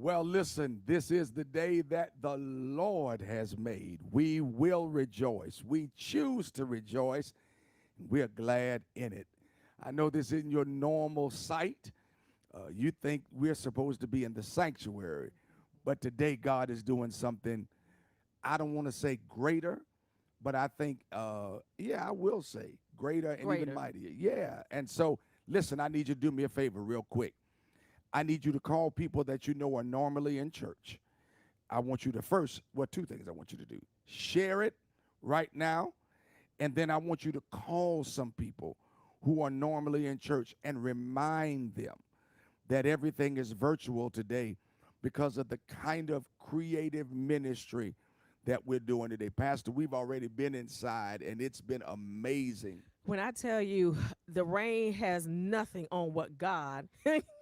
Well, listen, this is the day that the Lord has made. We will rejoice. We choose to rejoice. We're glad in it. I know this isn't your normal sight. You think we're supposed to be in the sanctuary, but today God is doing something, I don't want to say greater, but I think, yeah, I will say greater and even Greater. mightier. Yeah. And so, listen, I need you to do me a favor real quick. I need you to call people that you know are normally in church. I want you to first, well, two things I want you to do. Share it right now, and then I want you to call some people who are normally in church and remind them that everything is virtual today because of the kind of creative ministry that we're doing today. Pastor, we've already been inside, and it's been amazing. When I tell you the rain has nothing on what God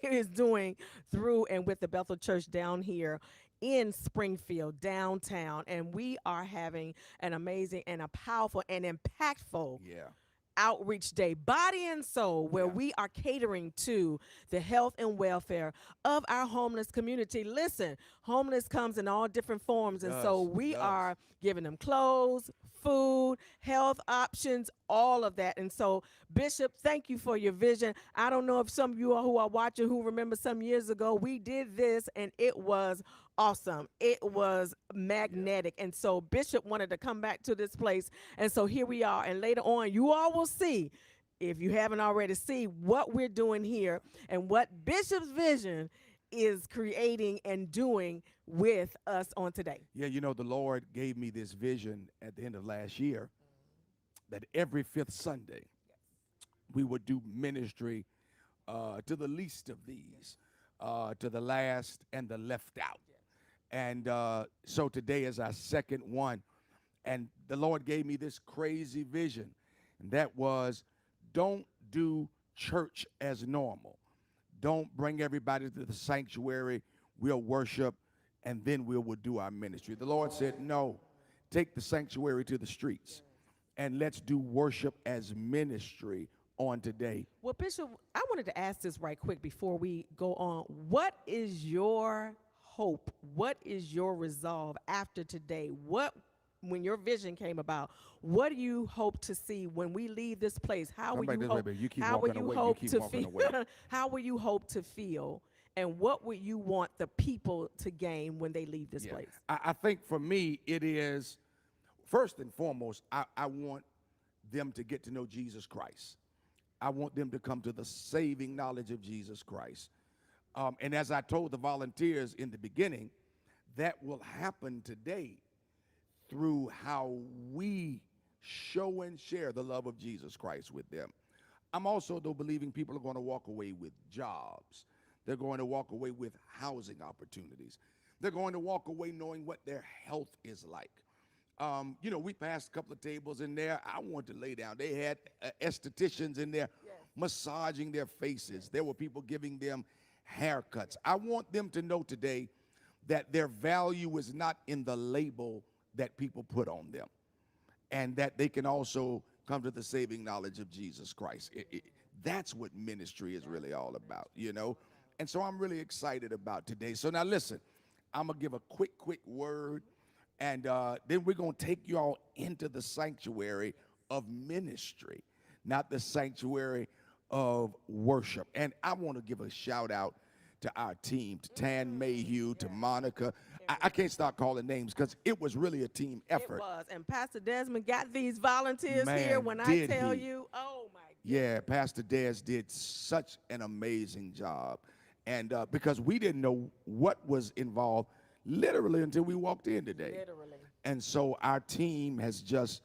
is doing through and with the Bethel Church down here in Springfield, downtown, and we are having an amazing and a powerful and impactful Yeah, outreach day, body and soul, where yeah, we are catering to the health and welfare of our homeless community. Listen, homeless comes in all different it forms, and so does. It we does. are giving them clothes, food, health options, all of that. And so, Bishop, thank you for your vision. I don't know if some of you all who are watching who remember some years ago, we did this and it was awesome. It was Yeah. magnetic. And so Bishop wanted to come back to this place. And so here we are. And later on, you all will see, if you haven't already, see what we're doing here and what Bishop's vision is creating and doing with us on today. Yeah, you know, the Lord gave me this vision at the end of last year that every fifth Sunday we would do ministry to the least of these, to the last and the left out. And so today is our second one. And the Lord gave me this crazy vision, and that was don't do church as normal. Don't bring everybody to the sanctuary. We'll worship, and then we'll do our ministry. The Lord said, no, take the sanctuary to the streets, and let's do worship as ministry on today. Well, Bishop, I wanted to ask this right quick before we go on. What is your hope? What is your resolve after today? When your vision came about, what do you hope to see when we leave this place? How Come will back you this way, hope? baby. You keep How will walking you away. You hope keep to walking feel? away. How will you hope to feel? And what would you want the people to gain when they leave this Yeah. place? I think for me, it is first and foremost, I want them to get to know Jesus Christ. I want them to come to the saving knowledge of Jesus Christ. And as I told the volunteers in the beginning, that will happen today through how we show and share the love of Jesus Christ with them. I'm also, though, believing people are going to walk away with jobs. They're going to walk away with housing opportunities. They're going to walk away knowing what their health is like. You know, we passed a couple of tables in there. I wanted to lay down. They had estheticians in there massaging their faces. There were people giving them haircuts. I want them to know today that their value is not in the label that people put on them, and that they can also come to the saving knowledge of Jesus Christ. That's what ministry is really all about, you know? And so I'm really excited about today. So now listen, I'm going to give a quick word, and then we're going to take you all into the sanctuary of ministry, not the sanctuary of worship. And I want to give a shout out to our team, to Tan Mayhew, to Monica. I can't start calling names because it was really a team It effort. was. And Pastor Desmond got these volunteers here. Man, When I did tell he. you, oh my Yeah, Pastor Des did such an amazing job. And because we didn't know what was involved literally until we walked in today. literally. And so our team has just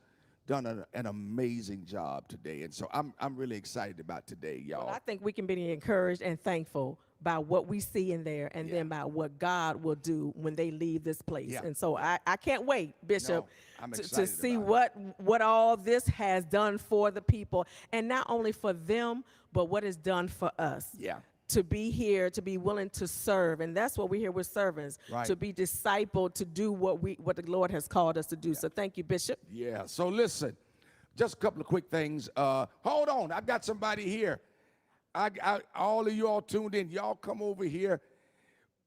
done an amazing job today. And so I'm really excited about today, Well, y'all. I think we can be encouraged and thankful by what we see in there and Yeah. then by what God will do when they leave this place. Yeah. And so I can't wait, Bishop, No, I'm to excited see about what all this has done for the people. And not only for them, but what it's done for us. Yeah. To be here, to be willing to serve. And that's what we're here with, servants. Right. To be discipled, to do what the Lord has called us to do. So thank you, Bishop. Yeah. So listen, just a couple of quick things. Hold on, I got somebody here. All of you all tuned in. Y'all come over here.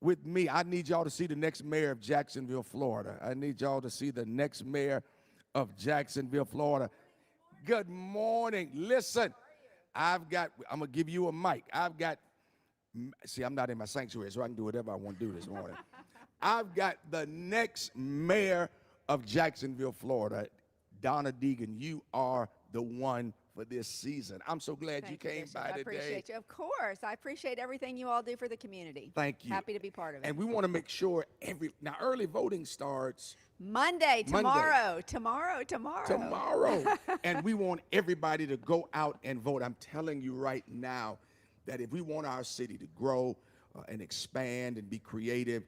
with me. I need y'all to see the next mayor of Jacksonville, Florida. I need y'all to see the next mayor of Jacksonville, Florida. Good morning. Listen, I'm going to give you a mic. See, I'm not in my sanctuary, so I can do whatever I want to do this morning. I've got the next mayor of Jacksonville, Florida, Donna Deegan. You are the one for this season. I'm so glad you came by today. I appreciate you. Of course. I appreciate everything you all do for the community. Thank you. Happy to be part of it. And we want to make sure now early voting starts Monday. Tomorrow. And we want everybody to go out and vote. I'm telling you right now that if we want our city to grow and expand and be creative,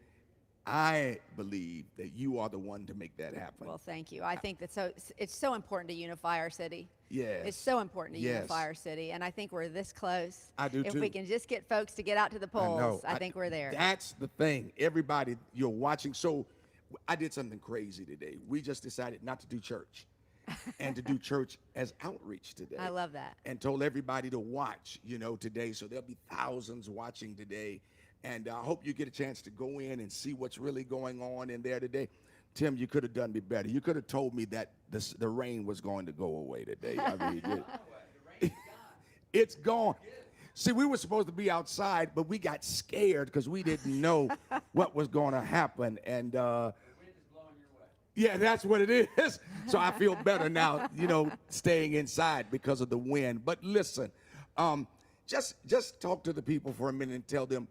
I believe that you are the one to make that happen. Well, thank you. I think that it's so important to unify our city. Yes. It's so important to unify our city, and I think we're this close. I do if too. we can just get folks to get out to the polls, I think we're there. That's the thing. Everybody, you're watching. So I did something crazy today. We just decided not to do church and to do church as outreach today. I love that. And told everybody to watch, today. So there'll be thousands watching today. And I hope you get a chance to go in and see what's really going on in there today. Tim, you could have done me better. You could have told me that the rain was going to go away today. I mean, it's gone. See, we were supposed to be outside, but we got scared because we didn't know what was going to happen. And yeah, that's what it is. So I feel better now, staying inside because of the wind. But listen, just talk to the people for a minute and tell them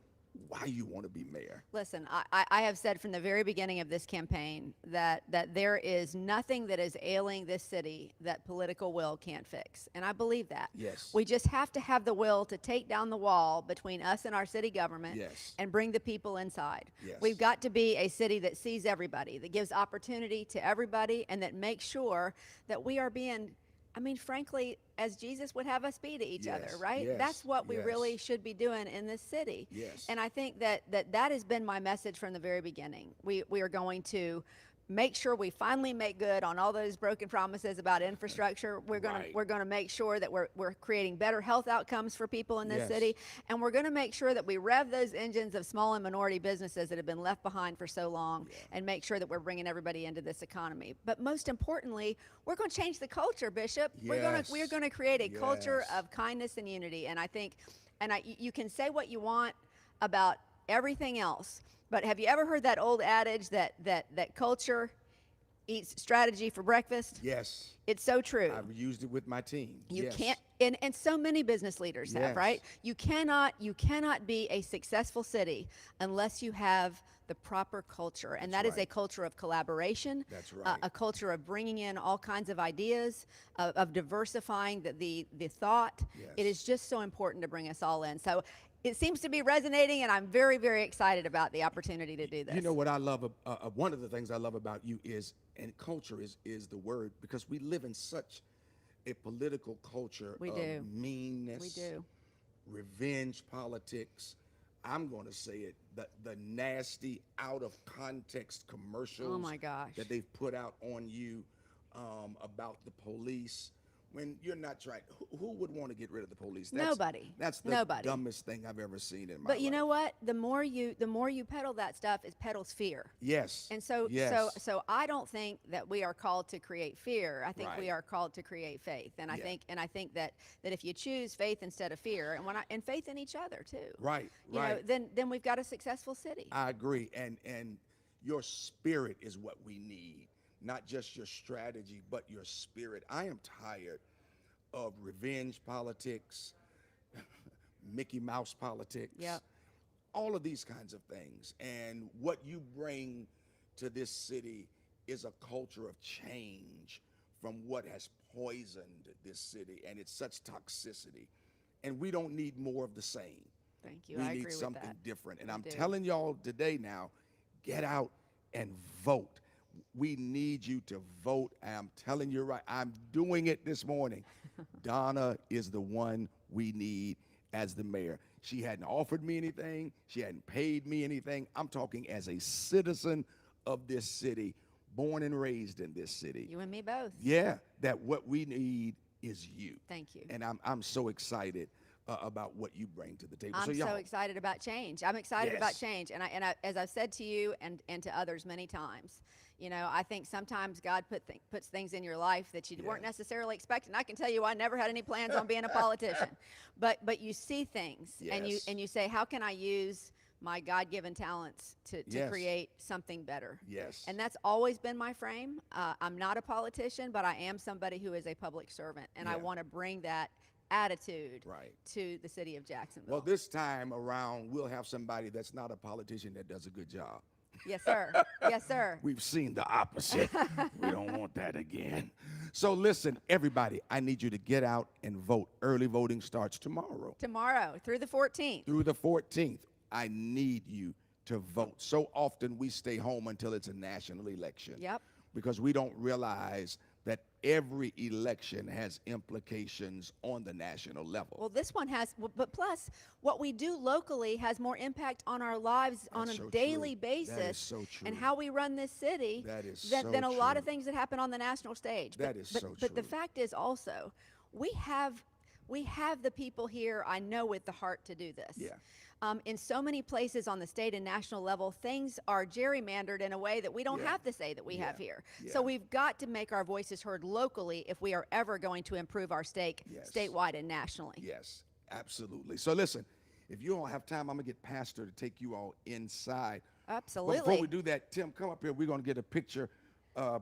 why you want to be mayor. Listen, I have said from the very beginning of this campaign that there is nothing that is ailing this city that political will can't fix. And I believe that. Yes. We just have to have the will to take down the wall between us and our city government and bring the people inside. Yes. We've got to be a city that sees everybody, that gives opportunity to everybody, and that makes sure that we are being, frankly, as Jesus would have us be to each other, right? Yes, That's what we really should be doing in this city. Yes. And I think that has been my message from the very beginning. We are going to make sure we finally make good on all those broken promises about infrastructure. We're going to make sure that we're creating better health outcomes for people in this city, and we're going to make sure that we rev those engines of small and minority businesses that have been left behind for so long, and make sure that we're bringing everybody into this economy. But most importantly, we're going to change the culture, Bishop. We're going to create a culture of kindness and unity. And I think, you can say what you want about everything else, but have you ever heard that old adage that culture eats strategy for breakfast? Yes. It's so true. I've used it with my team. You can't, and so many business leaders have, right? You cannot be a successful city unless you have the proper culture, and that is a culture of collaboration. That's right. A culture of bringing in all kinds of ideas, of diversifying the thought. Yes. It is just so important to bring us all in. So it seems to be resonating, and I'm very, very excited about the opportunity to do this. You know what I love? One of the things I love about you is, and culture is the word, because we live in such a political culture of meanness. We do. Revenge politics. I'm going to say it, the nasty, out of context commercials Oh my gosh. that they've put out on you about the police. When you're not trying, who would want to get rid of the police? Nobody. That's the dumbest thing I've ever seen in my life. But you know what? The more you peddle that stuff, it peddles fear. Yes. And so I don't think that we are called to create fear. I think we are called to create faith. And I think that if you choose faith instead of fear, and faith in each other too. Right. You know, then we've got a successful city. I agree. And your spirit is what we need. Not just your strategy, but your spirit. I am tired of revenge politics, Mickey Mouse politics, all of these kinds of things. And what you bring to this city is a culture of change from what has poisoned this city, and it's such toxicity. And we don't need more of the same. Thank you. We I agree need with something that. different. And I'm telling y'all today now, get out and vote. We need you to vote. I'm telling you right. I'm doing it this morning. Donna is the one we need as the mayor. She hadn't offered me anything. She hadn't paid me anything. I'm talking as a citizen of this city, born and raised in this city. You and me both. Yeah, that what we need is you. Thank you. And I'm so excited about what you bring to the table. I'm so so y'all, excited about change. I'm excited about yes, change, and as I've said to you and to others many times, you know, I think sometimes God puts things in your life that you weren't yes, necessarily expecting. I can tell you, I never had any plans on being a politician, but you see things, yes, and you say, how can I use my God-given talents to yes, create something better? yes, And that's always been my frame. I'm not a politician, but I am somebody who is a public servant, and I yeah, want to bring that attitude right. to the city of Well, Jacksonville. this time around, we'll have somebody that's not a politician that does a good job. Yes, sir. Yes, sir. We've seen the opposite. We don't want that again. So listen, everybody, I need you to get out and vote. Early voting starts tomorrow Tomorrow through the 14th. through the 14th. I need you to vote. So often we stay home until it's a national election. Yep. Because we don't realize that every election has implications on the national level. Well, this one has, but plus, what we do locally has more impact on our lives on a so daily true. basis. That is so true. And how we run this city That is than so a lot of true. things that happen on the national stage. That is so But the true. fact is also, we have the people here, I know, with the heart to do this. Yeah. In so many places on the state and national level, things are gerrymandered in a way that we don't Yeah. have the say that we have Yeah. here. Yeah. So we've got to make our voices heard locally if we are ever going to improve our state Yes. statewide and nationally. Yes, absolutely. So listen, if you don't have time, I'm gonna get Pastor to take you all inside. But Absolutely. before we do that, Tim, come up here. We're gonna get a picture.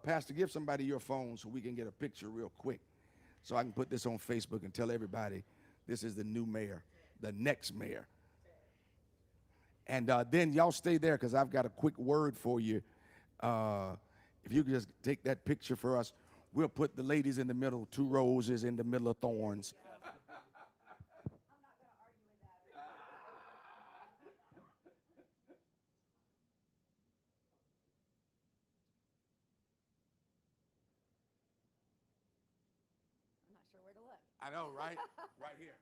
Pastor, give somebody your phone so we can get a picture real quick, so I can put this on Facebook and tell everybody this is the new mayor, the next mayor. And then y'all stay there because I've got a quick word for you. If you could just take that picture for us, we'll put the ladies in the middle, 2 roses in the middle of thorns. I'm not sure where to look. I know, right? Right here.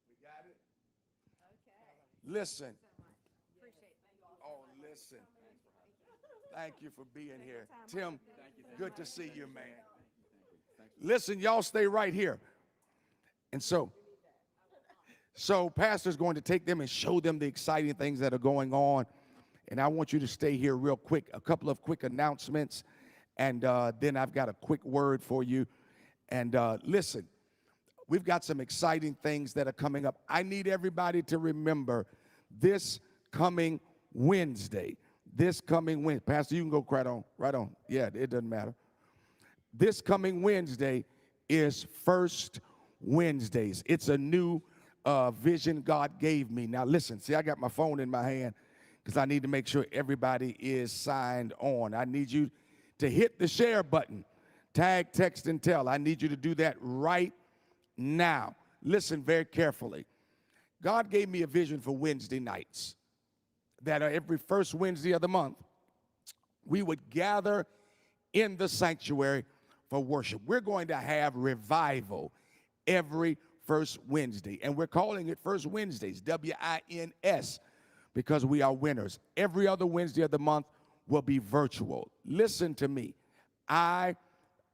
We got it? Okay. Listen. Appreciate it. Oh, listen. Thank you for being here. Tim, good to see you, man. Listen, y'all stay right here. And so Pastor's going to take them and show them the exciting things that are going on. And I want you to stay here real quick. A couple of quick announcements. And then I've got a quick word for you. And listen, we've got some exciting things that are coming up. I need everybody to remember this coming Wednesday. Pastor, you can go right on. Yeah, it doesn't matter. This coming Wednesday is First Wednesdays. It's a new vision God gave me. Now listen, see, I got my phone in my hand because I need to make sure everybody is signed on. I need you to hit the share button, tag, text, and tell. I need you to do that right now. Listen very carefully. God gave me a vision for Wednesday nights, that every first Wednesday of the month, we would gather in the sanctuary for worship. We're going to have revival every first Wednesday, and we're calling it First Wednesdays, WINS, because we are winners. Every other Wednesday of the month will be virtual. Listen to me. I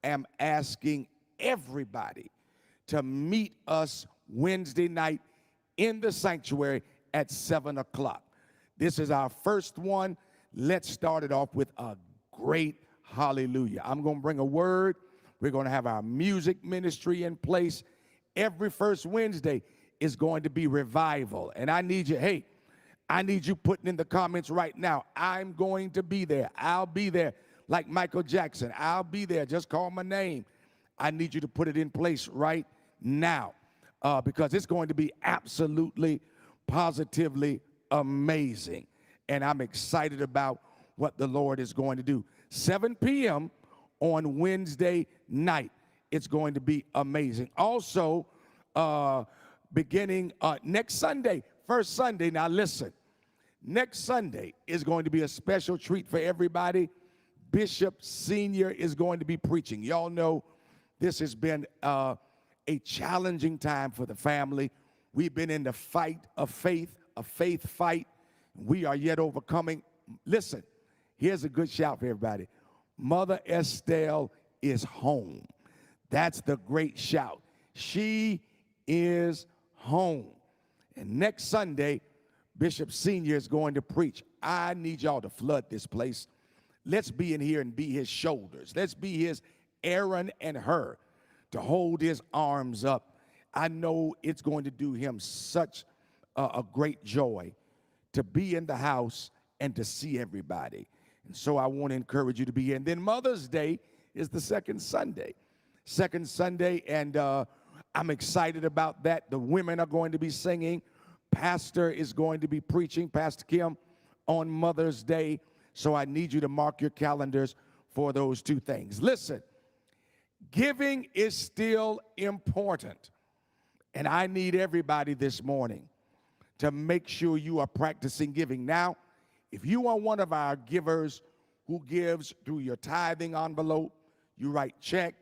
am asking everybody to meet us Wednesday night in the sanctuary at 7 o'clock. This is our first one. Let's start it off with a great hallelujah. I'm going to bring a word. We're going to have our music ministry in place. Every first Wednesday is going to be revival. And I need you, I need you putting in the comments right now, I'm going to be there. I'll be there like Michael Jackson. I'll be there. Just call my name. I need you to put it in place right now because it's going to be absolutely, positively amazing. And I'm excited about what the Lord is going to do. 7 p.m. on Wednesday night. It's going to be amazing. Also, beginning next Sunday, first Sunday, now listen, next Sunday is going to be a special treat for everybody. Bishop Senior is going to be preaching. Y'all know this has been a challenging time for the family. We've been in the fight of faith, a faith fight. We are yet overcoming. Listen, here's a good shout for everybody. Mother Estelle is home. That's the great shout. She is home. And next Sunday, Bishop Senior is going to preach. I need y'all to flood this place. Let's be in here and be his shoulders. Let's be his Aaron and her to hold his arms up. I know it's going to do him such a great joy to be in the house and to see everybody. And so I want to encourage you to be here. And then Mother's Day is the second Sunday. Second Sunday, and I'm excited about that. The women are going to be singing. Pastor is going to be preaching, Pastor Kim, on Mother's Day. So I need you to mark your calendars for those two things. Listen, giving is still important. And I need everybody this morning to make sure you are practicing giving. Now, if you are one of our givers who gives through your tithing envelope, you write check,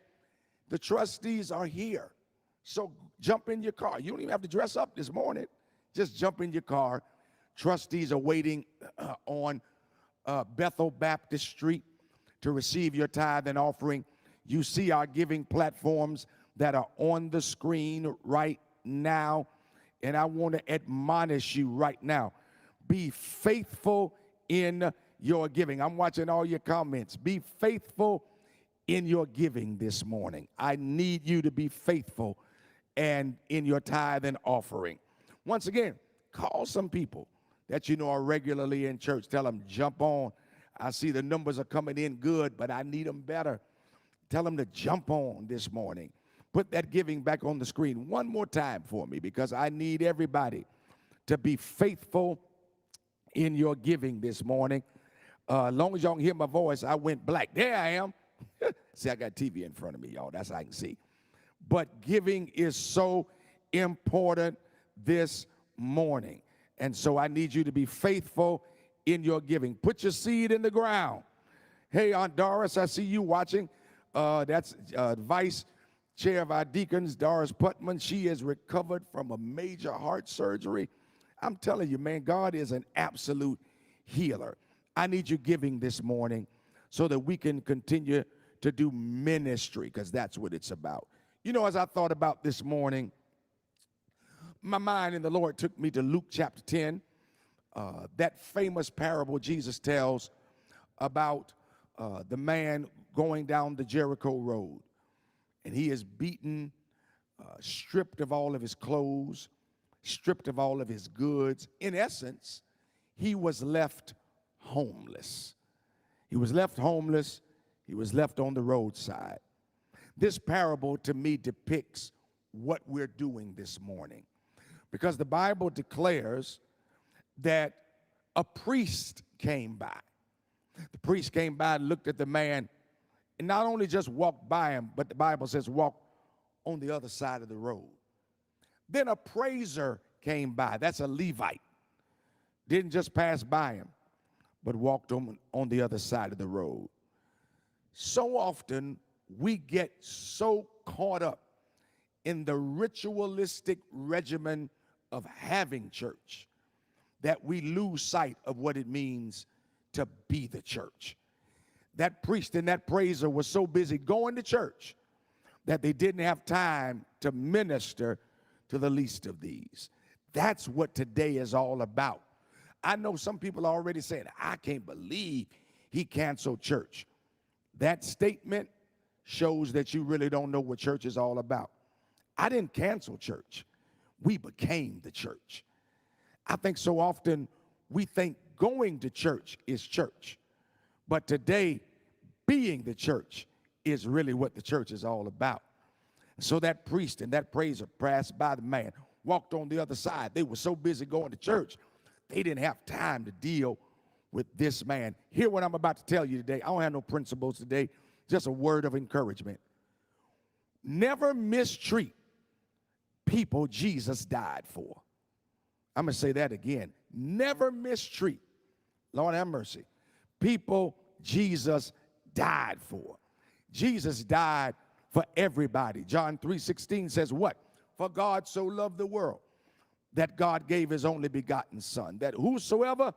the trustees are here. So jump in your car. You don't even have to dress up this morning. Just jump in your car. Trustees are waiting on Bethel Baptist Street to receive your tithe and offering. You see our giving platforms that are on the screen right now. And I want to admonish you right now. Be faithful in your giving. I'm watching all your comments. Be faithful in your giving this morning. I need you to be faithful and in your tithe and offering. Once again, call some people that you know are regularly in church. Tell them, jump on. I see the numbers are coming in good, but I need them better. Tell them to jump on this morning. Put that giving back on the screen one more time for me, because I need everybody to be faithful in your giving this morning. As long as y'all can hear my voice, I went black. There I am. See, I got TV in front of me, y'all. That's how I can see. But giving is so important this morning. And so I need you to be faithful in your giving. Put your seed in the ground. Hey, Aunt Doris, I see you watching. That's Vice Chair of our deacons, Doris Putman. She has recovered from a major heart surgery. I'm telling you, man, God is an absolute healer. I need you giving this morning so that we can continue to do ministry, because that's what it's about. You know, as I thought about this morning, my mind and the Lord took me to Luke chapter 10, that famous parable Jesus tells about the man going down the Jericho road. And he is beaten, stripped of all of his clothes, stripped of all of his goods. In essence, he was left homeless. He was left homeless. He was left on the roadside. This parable to me depicts what we're doing this morning, because the Bible declares that a priest came by. The priest came by and looked at the man, and not only just walked by him, but the Bible says walked on the other side of the road. Then a praiser came by. That's a Levite. Didn't just pass by him, but walked on the other side of the road. So often we get so caught up in the ritualistic regimen of having church that we lose sight of what it means to be the church. That priest and that praiser was so busy going to church that they didn't have time to minister to the least of these. That's what today is all about. I know some people are already saying, I can't believe he canceled church. That statement shows that you really don't know what church is all about. I didn't cancel church. We became the church. I think so often we think going to church is church. But today, being the church is really what the church is all about. So that priest and that praiser passed by the man, walked on the other side. They were so busy going to church, they didn't have time to deal with this man. Hear what I'm about to tell you today. I don't have no principles today, just a word of encouragement. Never mistreat people Jesus died for. I'm going to say that again. Never mistreat, Lord have mercy, people Jesus died for. Jesus died for everybody. John 3:16 says what? For God so loved the world that God gave his only begotten son, that whosoever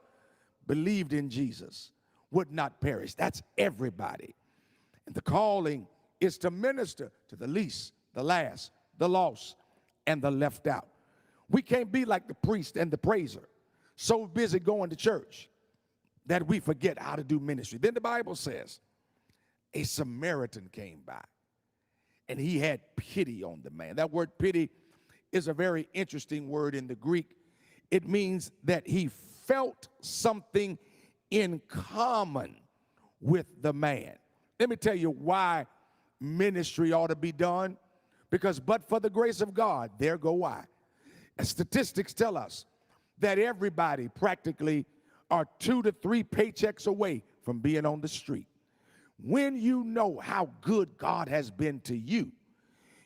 believed in Jesus would not perish. That's everybody. And the calling is to minister to the least, the last, the lost, and the left out. We can't be like the priest and the praiser, so busy going to church that we forget how to do ministry. Then the Bible says, a Samaritan came by, and he had pity on the man. That word pity is a very interesting word in the Greek. It means that he felt something in common with the man. Let me tell you why ministry ought to be done. Because but for the grace of God, there go I. And statistics tell us that everybody practically are 2 to 3 paychecks away from being on the street. When you know how good God has been to you,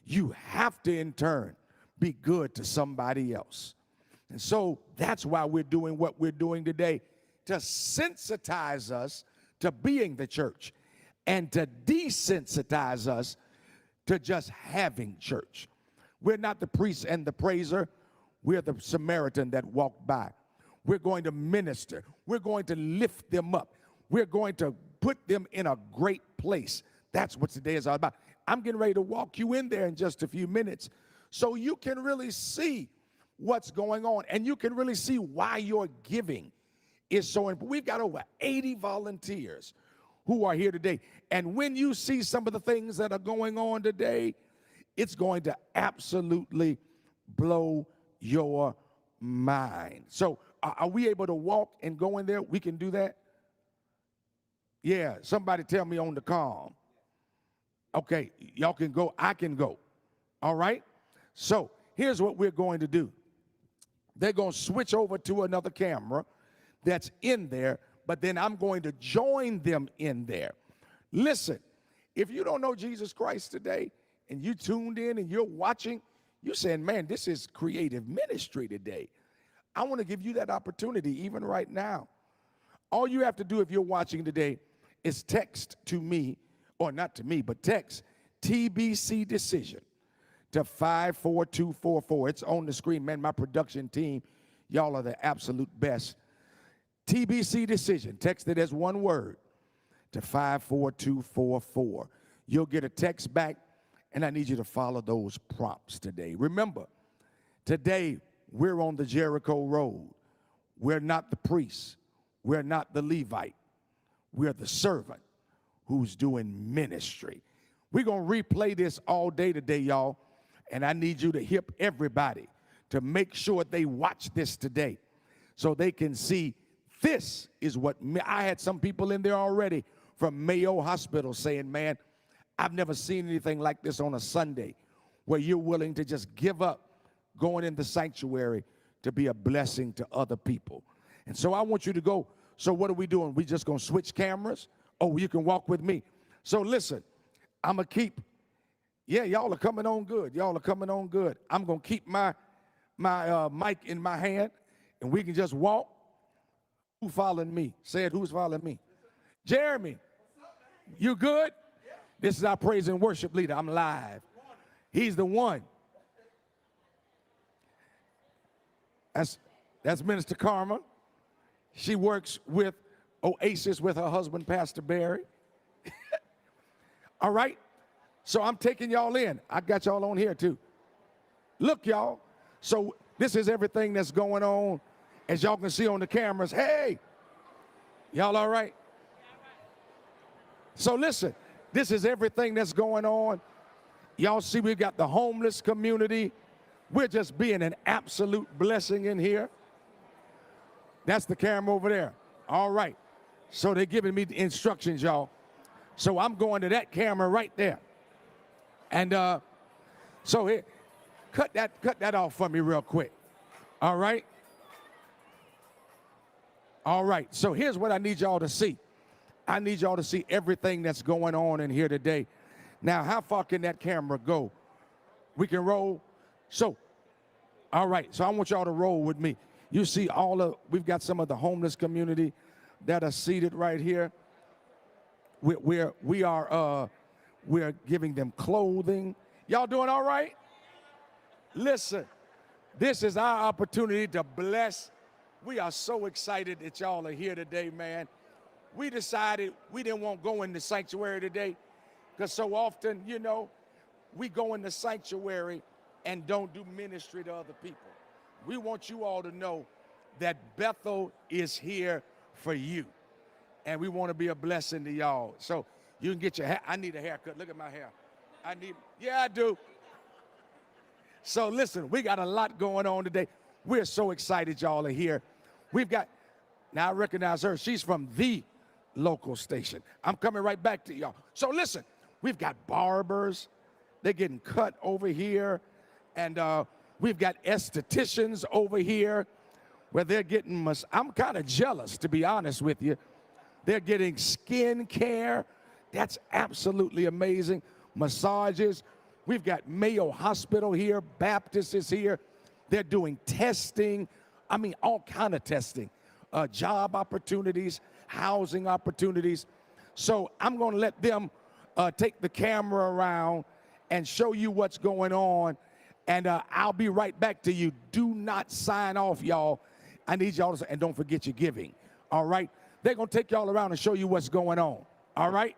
you have to in turn be good to somebody else. And so that's why we're doing what we're doing today, to sensitize us to being the church and to desensitize us to just having church. We're not the priest and the praiser. We're the Samaritan that walked by. We're going to minister. We're going to lift them up. We're going to put them in a great place. That's what today is all about. I'm getting ready to walk you in there in just a few minutes so you can really see what's going on, and you can really see why your giving is so important. We've got over 80 volunteers who are here today. And when you see some of the things that are going on today, it's going to absolutely blow your mind. So are we able to walk and go in there? We can do that? Yeah, somebody tell me on the comm. Okay, y'all can go, I can go. All right? So here's what we're going to do. They're going to switch over to another camera that's in there, but then I'm going to join them in there. Listen, if you don't know Jesus Christ today and you tuned in and you're watching, you're saying, man, this is creative ministry today. I want to give you that opportunity even right now. All you have to do if you're watching today is text to me, or not to me, but text TBC Decision to 54244. It's on the screen, man. My production team, y'all are the absolute best. TBC Decision, text it as one word to 54244. You'll get a text back, and I need you to follow those prompts today. Remember, today we're on the Jericho Road. We're not the priest. We're not the Levite. We're the servant who's doing ministry. We're going to replay this all day today, y'all, and I need you to hip everybody to make sure they watch this today so they can see this is what I had some people in there already from Mayo Hospital saying, man, I've never seen anything like this on a Sunday where you're willing to just give up going in the sanctuary to be a blessing to other people. And so I want you to go. So what are we doing? We just going to switch cameras? Oh, you can walk with me. So listen, I'm going to keep, yeah, y'all are coming on good. Y'all are coming on good. I'm going to keep my mic in my hand, and we can just walk. Who following me? Say it, who's following me? Jeremy, you good? This is our praise and worship leader. I'm live. He's the one. That's Minister Karma. She works with Oasis with her husband, Pastor Barry. All right? So I'm taking y'all in. I got y'all on here too. Look, y'all. So this is everything that's going on. As y'all can see on the cameras. Hey, y'all all right? So listen, this is everything that's going on. Y'all see we've got the homeless community. We're just being an absolute blessing in here. That's the camera over there. All right. So they're giving me the instructions, y'all. So I'm going to that camera right there. And so here, cut that off for me real quick. All right. All right. So here's what I need y'all to see. I need y'all to see everything that's going on in here today. Now, how far can that camera go? We can roll. So, all right. So I want y'all to roll with me. You see we've got some of the homeless community that are seated right here. We're giving them clothing. Y'all doing all right? Listen, this is our opportunity to bless. We are so excited that y'all are here today, man. We decided we didn't want to go in the sanctuary today because so often, you know, we go in the sanctuary and don't do ministry to other people. We want you all to know that Bethel is here for you. And we want to be a blessing to y'all. So you can get your hair. I need a haircut. Look at my hair. Yeah, I do. So listen, we got a lot going on today. We're so excited y'all are here. We've got, now I recognize her. She's from the local station. I'm coming right back to y'all. So listen, we've got barbers. They're getting cut over here. And we've got estheticians over here where they're getting, I'm kind of jealous, to be honest with you. They're getting skin care. That's absolutely amazing. Massages. We've got Mayo Hospital here. Baptist is here. They're doing testing. I mean, all kind of testing. Job opportunities, housing opportunities. So I'm going to let them take the camera around and show you what's going on. And I'll be right back to you. Do not sign off, y'all. I need y'all to, and don't forget your giving. All right? They're going to take y'all around and show you what's going on. All right?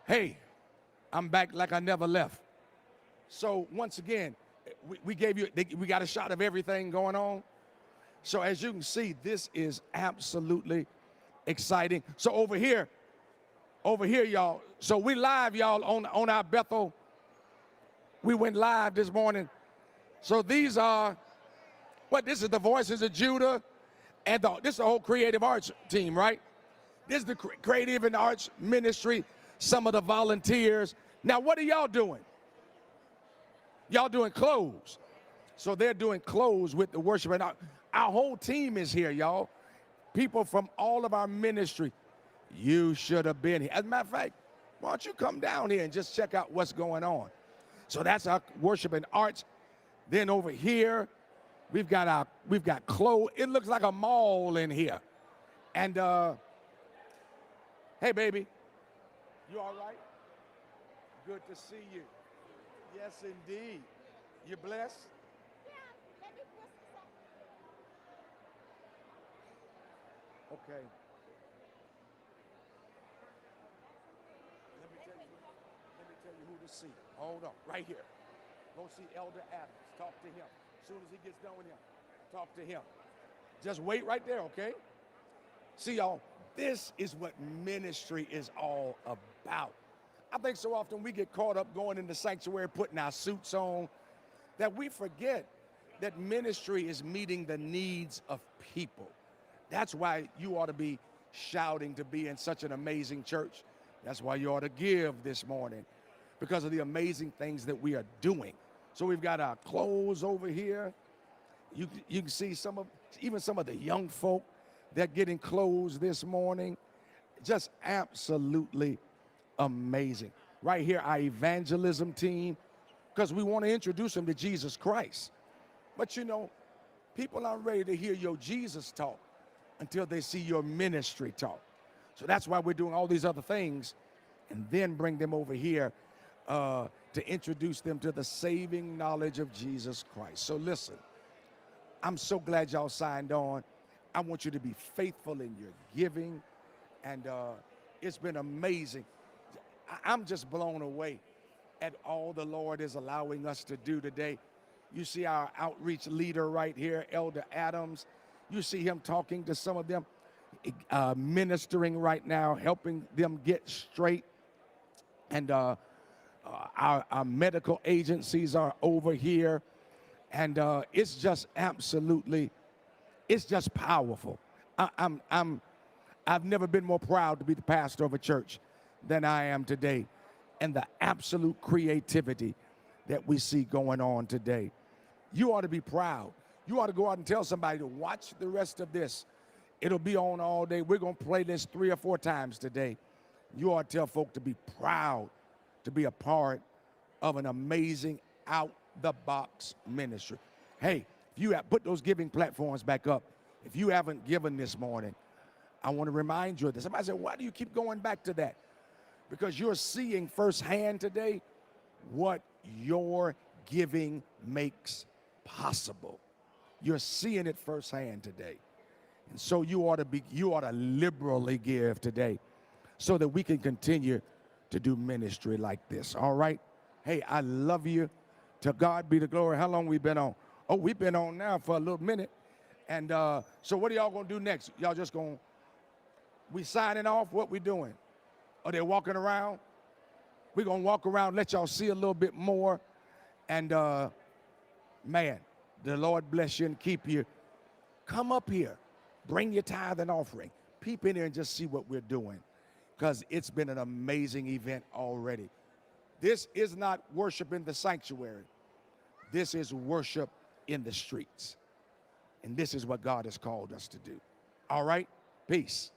Hey, I'm back like I never left. So once again, we gave you, we got a shot of everything going on. So as you can see, this is absolutely exciting. So over here, y'all. So we live, y'all, on our Bethel. We went live this morning. So these are, this is the Voices of Judah, and this is the whole creative arts team, right? This is the creative and arts ministry, some of the volunteers. Now, what are y'all doing? Y'all doing clothes. So they're doing clothes with the worship. And our whole team is here, y'all. People from all of our ministry. You should have been here. As a matter of fact, why don't you come down here and just check out what's going on? So that's our worship and arts. Then over here, we've got clothes. It looks like a mall in here. And hey, baby, you all right? Good to see you. Yes, indeed. You blessed? Okay. Let me tell you who to see. Hold on, right here. Go see Elder Adams. Talk to him. As soon as he gets done with him, talk to him. Just wait right there, okay? See, y'all, this is what ministry is all about. I think so often we get caught up going in the sanctuary, putting our suits on, that we forget that ministry is meeting the needs of people. That's why you ought to be shouting to be in such an amazing church. That's why you ought to give this morning, because of the amazing things that we are doing. So we've got our clothes over here. You can see even some of the young folk, they're getting clothes this morning. Just absolutely amazing. Right here, our evangelism team, because we want to introduce them to Jesus Christ. But you know, people aren't ready to hear your Jesus talk until they see your ministry talk. So that's why we're doing all these other things, and then bring them over here to introduce them to the saving knowledge of Jesus Christ. So listen, I'm so glad y'all signed on. I want you to be faithful in your giving, and it's been amazing. I'm just blown away at all the Lord is allowing us to do today. You see our outreach leader right here, Elder Adams. You see him talking to some of them, ministering right now, helping them get straight. And our medical agencies are over here. And it's just absolutely, it's just powerful. I've never been more proud to be the pastor of a church than I am today, and the absolute creativity that we see going on today. You ought to be proud. You ought to go out and tell somebody to watch the rest of this. It'll be on all day. We're going to play this 3 or 4 times today. You ought to tell folk to be proud to be a part of an amazing out-the-box ministry. Hey, if you have put those giving platforms back up, if you haven't given this morning, I want to remind you of this. Somebody said, why do you keep going back to that? Because you're seeing firsthand today what your giving makes possible. You're seeing it firsthand today. And so you ought to liberally give today so that we can continue to do ministry like this. All right? Hey, I love you. To God be the glory. How long we been on? Oh, we've been on now for a little minute. And so what are y'all going to do next? Y'all just going, we signing off? What we doing? Are they walking around? We're going to walk around, let y'all see a little bit more. And man, the Lord bless you and keep you. Come up here. Bring your tithe and offering. Peep in here and just see what we're doing, because it's been an amazing event already. This is not worship in the sanctuary. This is worship in the streets. And this is what God has called us to do. All right? Peace.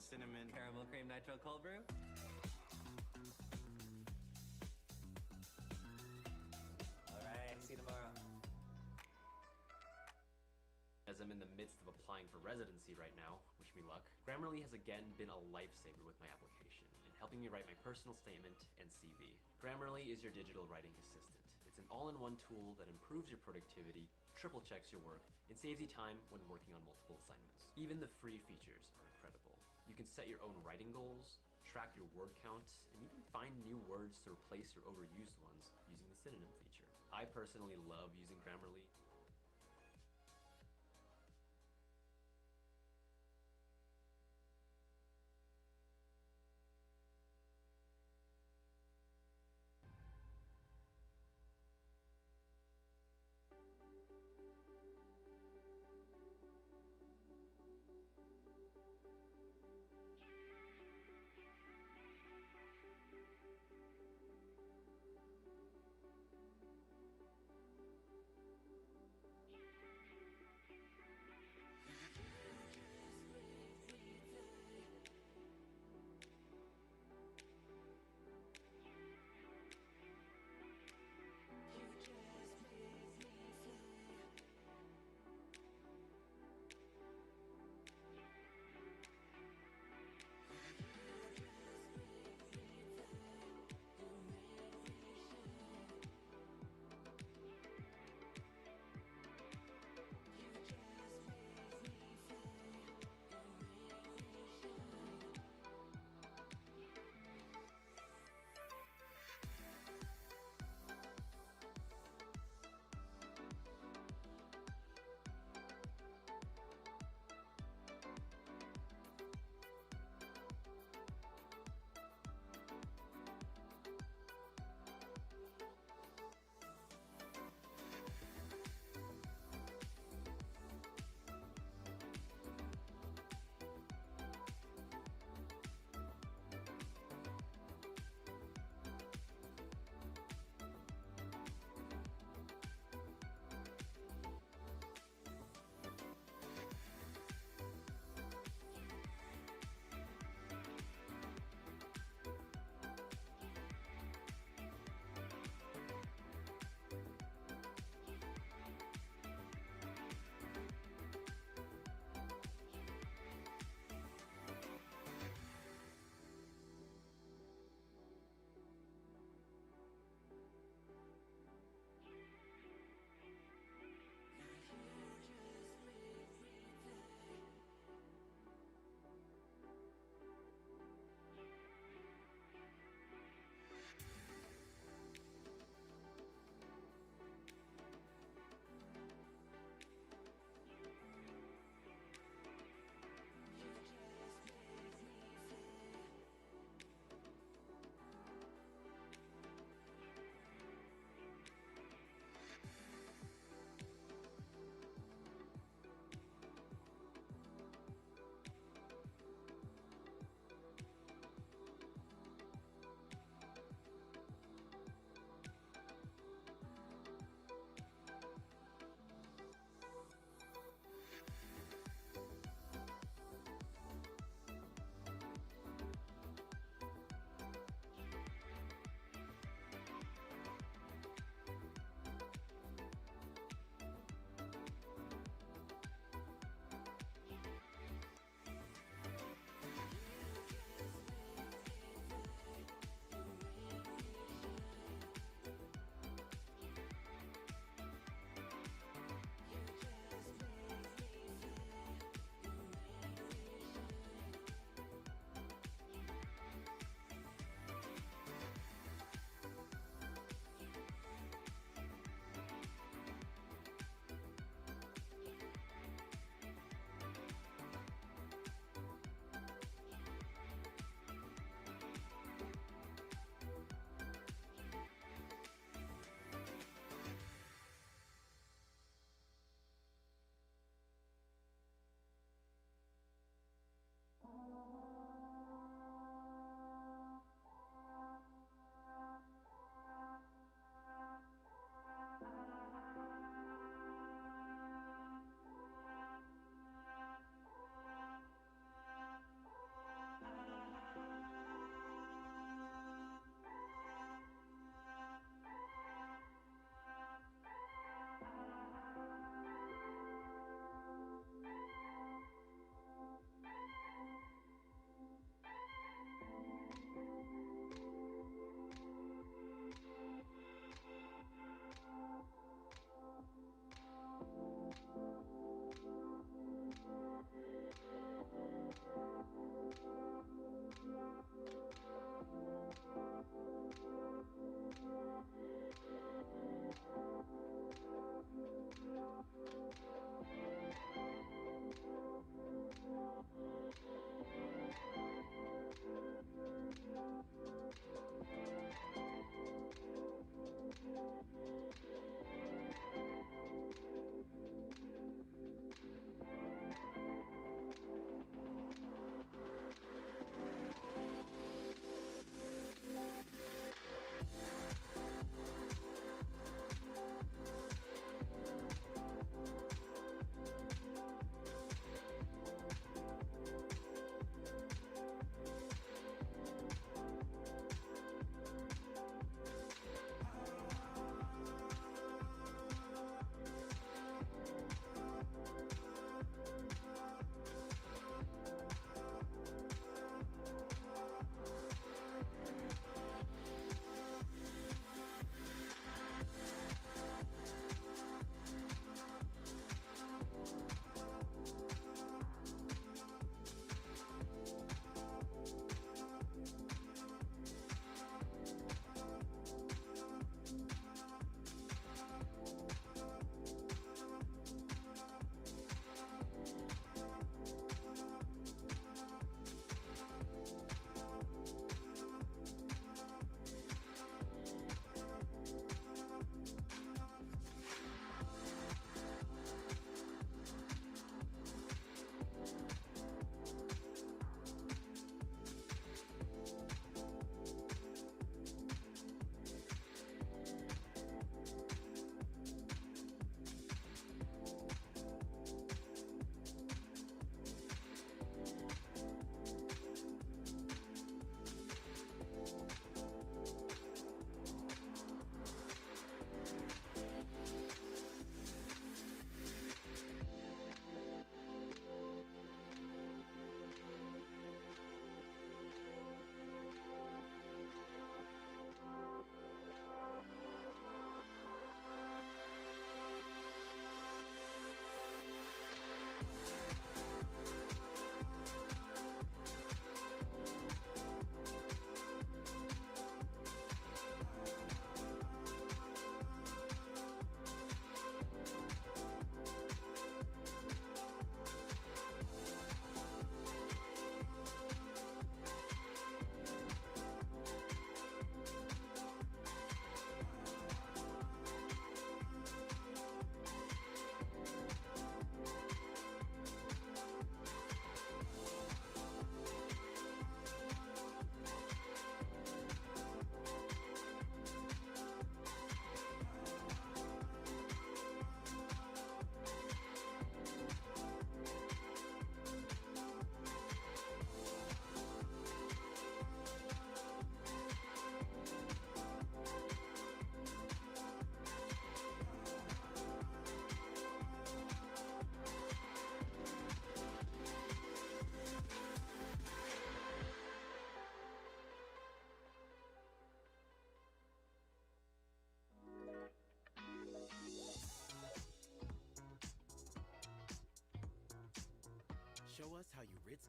Cinnamon caramel cream nitro cold brew. All right, see you tomorrow. As I'm in the midst of applying for residency right now, wish me luck, Grammarly has again been a lifesaver with my application and helping me write my personal statement and CV. Grammarly is your digital writing assistant. It's an all-in-one tool that improves your productivity, triple checks your work, and saves you time when working on multiple assignments. Even the free features are incredible. You can set your own writing goals, track your word count, and even find new words to replace your overused ones using the synonym feature. I personally love using Grammarly.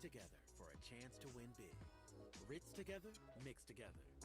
together for a chance to win big. Ritz together, mixed together.